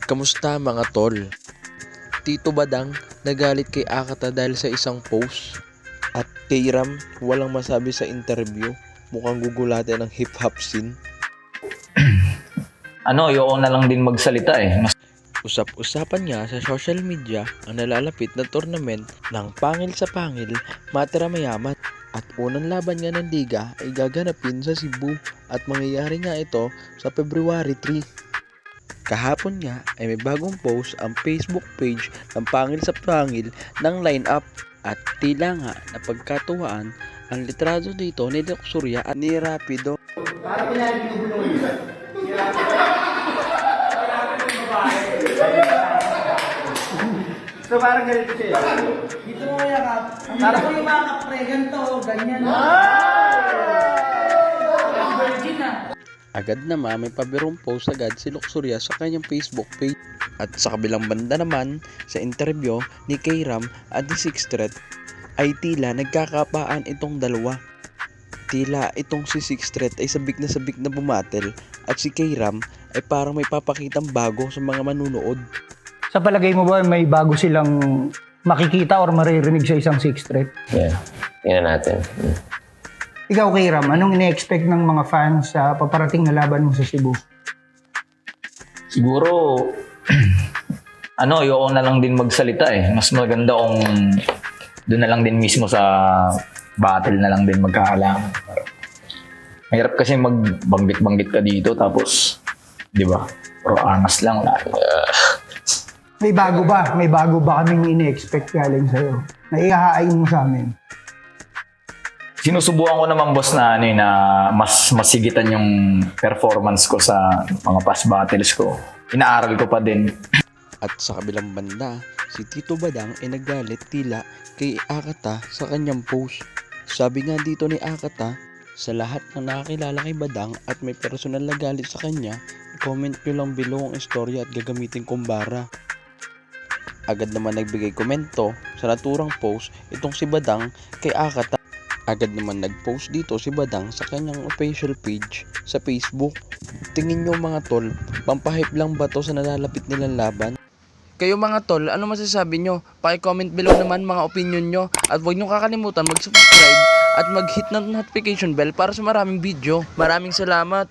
Kamusta mga tol? Tito Badang nagalit kay Akata dahil sa isang post. At kay Ram walang masabi sa interview. Mukhang gugulatin ng hip-hop scene. Ayoko na lang din magsalita eh. Usap-usapan nga sa social media ang nalalapit na tournament ng Pangil sa Pangil, Matira Mayaman. At unang laban nga ng liga ay gaganapin sa Cebu at mangyayari nga ito sa February 3. Kahapon nga ay may bagong post ang Facebook page ng Pangil sa Pangil ng lineup at tila nga napagkatuwaan ang litrato dito ni Luxuria at ni Rapido. So parang ganito siya. Dito mo yakap. Para ko yung mga kapregan to, ganyan. Virgin na. Agad naman may pabirong post agad si Luxuria sa kanyang Facebook page. At sa kabilang banda naman, sa interview ni Kayram at ni Sixthread ay tila nagkakapaan itong dalawa. Tila itong si Sixthread ay sabik na bumatel at si Kayram ay parang may papakitang bago sa mga manunood. Sa palagay mo ba may bago silang makikita or maririnig sa isang Sixth Street? Yeah, tingnan natin. Ikaw, Kayram, anong ine-expect ng mga fans sa paparating na laban mo sa Cebu? Siguro, ayoko na lang din magsalita eh. Mas maganda kung doon na lang din mismo sa battle na lang din magkakalaman. Mahirap kasi magbanggit-banggit ka dito tapos, di ba? Pero angas lang. May bago ba? May bago ba kaming ine-expect galing sa'yo? Na ihahain mo sa amin? Sinusubukan ko naman boss na na mas masigitan yung performance ko sa mga past battles ko. Inaaral ko pa din. At sa kabilang banda, si Tito Badang ay nagalit tila kay Akata sa kanyang post. Sabi nga dito ni Akata, sa lahat ng nakakilala kay Badang at may personal na galit sa kanya, i-comment nyo lang below ang istorya at gagamitin kong bara. Agad naman nagbigay komento sa naturang post itong si Badang kay Akata. Agad naman nag-post dito si Badang sa kanyang official page sa Facebook. Tingin nyo mga tol, pampahype lang ba to sa nalalapit nilang laban? Kayo mga tol, ano masasabi nyo? Paki-comment below naman mga opinion nyo at huwag nyo kakalimutan mag-subscribe at mag-hit ng notification bell para sa maraming video. Maraming salamat!